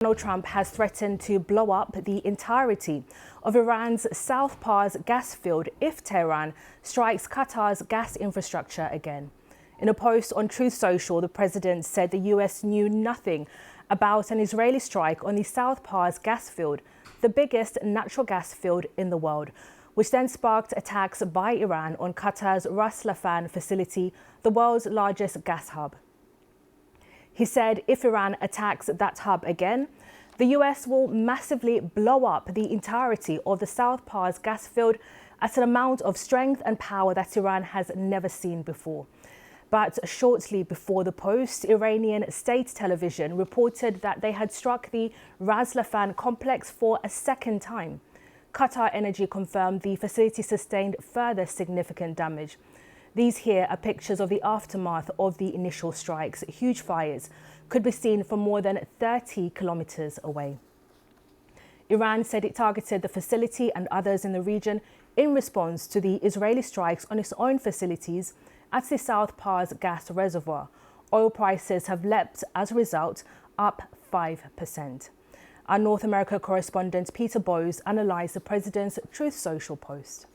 Donald Trump has threatened to blow up the entirety of Iran's South Pars gas field if Tehran strikes Qatar's gas infrastructure again. In a post on Truth Social, the president said the US knew nothing about an Israeli strike on the South Pars gas field, the biggest natural gas field in the world, which then sparked attacks by Iran on Qatar's Laffan facility, the world's largest gas hub. He said if Iran attacks that hub again, the US will massively blow up the entirety of the South Pars gas field at an amount of strength and power that Iran has never seen before. But shortly before the post, Iranian state television reported that they had struck the Laffan complex for a second time. Qatar Energy confirmed the facility sustained further significant damage. These here are pictures of the aftermath of the initial strikes. Huge fires could be seen from more than 30 kilometers away. Iran said it targeted the facility and others in the region in response to the Israeli strikes on its own facilities at the South Pars gas reservoir. Oil prices have leapt as a result, up 5%. Our North America correspondent Peter Bowes analysed the president's Truth Social post.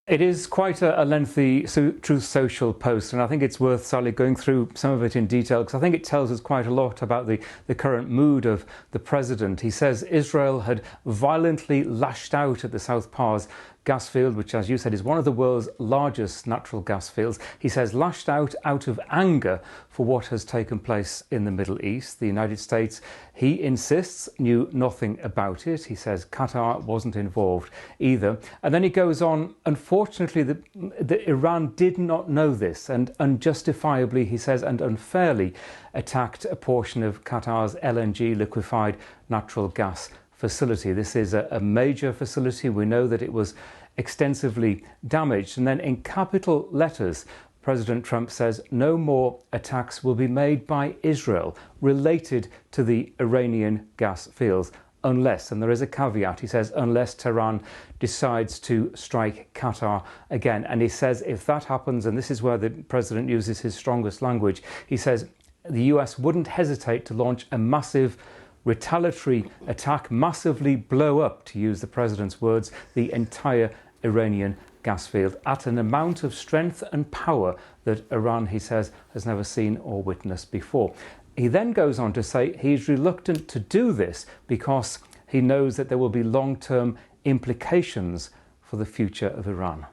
It is quite a lengthy Truth Social post, and I think it's worth Sally going through some of it in detail because I think it tells us quite a lot about the current mood of the president. He says Israel had violently lashed out at the South Pars gas field, which, as you said, is one of the world's largest natural gas fields. He says lashed out of anger for what has taken place in the Middle East. The United States, he insists, knew nothing about it. He says Qatar wasn't involved either. And then he goes on, unfortunately, the Iran did not know this and unjustifiably, he says, and unfairly attacked a portion of Qatar's LNG liquefied natural gas facility. This is a major facility. We know that it was extensively damaged. And then in capital letters, President Trump says no more attacks will be made by Israel related to the Iranian gas fields unless, and there is a caveat, he says, unless Tehran decides to strike Qatar again. And he says if that happens, and this is where the president uses his strongest language, he says the US wouldn't hesitate to launch a massive retaliatory attack, massively blow up, to use the president's words, the entire Iranian gas field at an amount of strength and power that Iran, he says, has never seen or witnessed before. He then goes on to say he's reluctant to do this because he knows that there will be long-term implications for the future of Iran.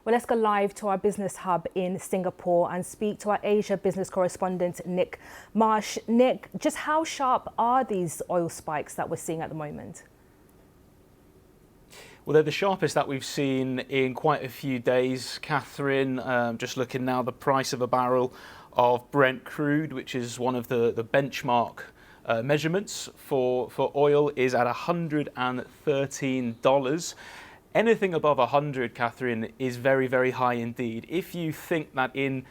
Well, let's go live to our business hub in Singapore and speak to our Asia business correspondent, Nick Marsh. Nick, just how sharp are these oil spikes that we're seeing at the moment? Well, they're the sharpest that we've seen in quite a few days, Catherine. Just looking now, the price of a barrel of Brent crude, which is one of the benchmark measurements for oil, is at $113. Anything above 100, Catherine, is very, very high indeed. If you think that in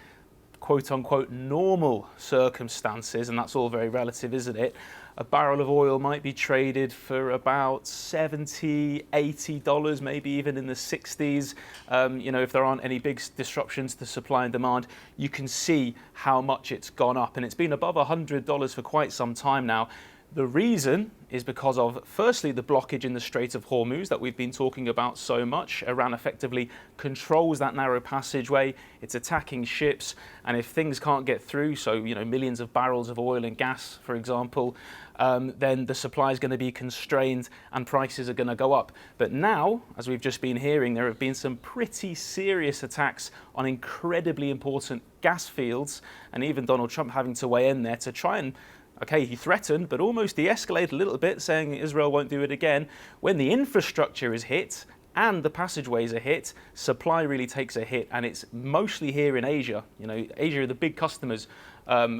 quote-unquote normal circumstances, and that's all very relative, isn't it, a barrel of oil might be traded for about $70, $80, maybe even in the 60s. If there aren't any big disruptions to supply and demand, you can see how much it's gone up. And it's been above $100 for quite some time now. The reason is because of, firstly, the blockage in the Strait of Hormuz that we've been talking about so much. Iran effectively controls that narrow passageway. It's attacking ships. And if things can't get through, so, millions of barrels of oil and gas, for example, then the supply is going to be constrained and prices are going to go up. But now, as we've just been hearing, there have been some pretty serious attacks on incredibly important gas fields, and even Donald Trump having to weigh in there to try and, okay, he threatened, but almost de-escalated a little bit, saying Israel won't do it again. When the infrastructure is hit and the passageways are hit, supply really takes a hit, and it's mostly here in Asia. Asia are the big customers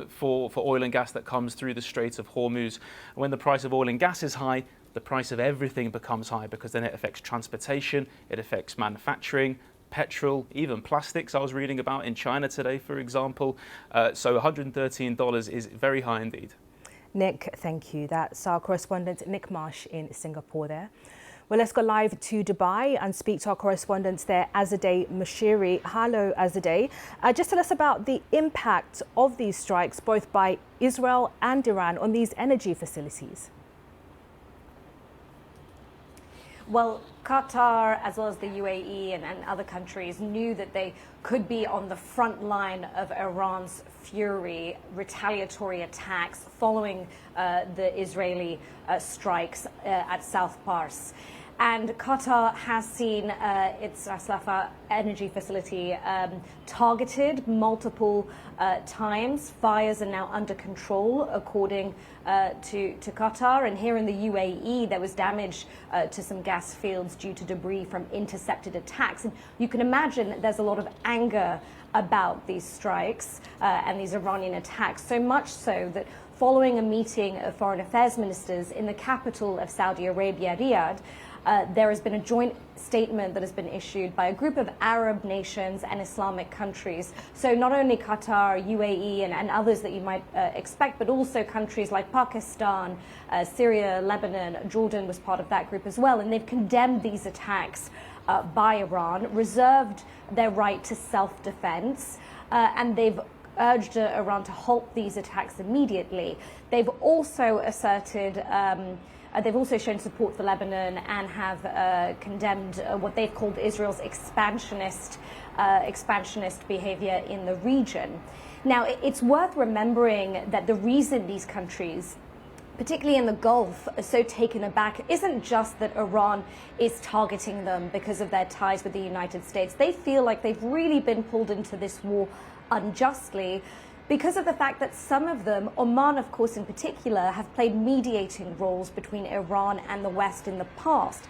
for oil and gas that comes through the Strait of Hormuz. And when the price of oil and gas is high, the price of everything becomes high because then it affects transportation, it affects manufacturing, petrol, even plastics I was reading about in China today, for example. So $113 is very high indeed. Nick, thank you. That's our correspondent, Nick Marsh, in Singapore there. Well, let's go live to Dubai and speak to our correspondent there, Azadeh Mashiri. Hello, Azadeh. Just tell us about the impact of these strikes, both by Israel and Iran, on these energy facilities. Well, Qatar, as well as the UAE and other countries, knew that they could be on the front line of Iran's fury, retaliatory attacks following the Israeli strikes at South Pars. And Qatar has seen its Laffan energy facility targeted multiple times. Fires are now under control, according to Qatar. And here in the UAE, there was damage to some gas fields due to debris from intercepted attacks. And you can imagine that there's a lot of anger about these strikes and these Iranian attacks, so much so that following a meeting of foreign affairs ministers in the capital of Saudi Arabia, Riyadh, there has been a joint statement that has been issued by a group of Arab nations and Islamic countries. So not only Qatar, UAE and others that you might expect, but also countries like Pakistan, Syria, Lebanon, Jordan was part of that group as well. And they've condemned these attacks by Iran, reserved their right to self-defense, and they've urged Iran to halt these attacks immediately. They've also asserted they've also shown support for Lebanon and have condemned what they've called Israel's expansionist behavior in the region. Now, it's worth remembering that the reason these countries, particularly in the Gulf, are so taken aback isn't just that Iran is targeting them because of their ties with the United States. They feel like they've really been pulled into this war unjustly, because of the fact that some of them, Oman of course in particular, have played mediating roles between Iran and the West in the past.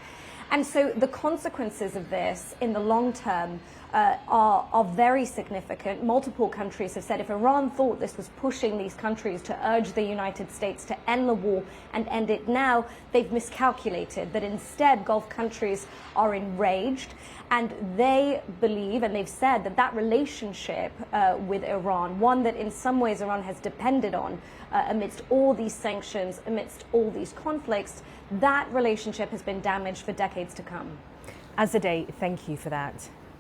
And so the consequences of this in the long term are very significant. Multiple countries have said if Iran thought this was pushing these countries to urge the United States to end the war and end it now, they've miscalculated, that instead Gulf countries are enraged, and they believe, and they've said, that that relationship with Iran, one that in some ways Iran has depended on amidst all these sanctions, amidst all these conflicts, that relationship has been damaged for decades to come. Azadeh, thank you for that.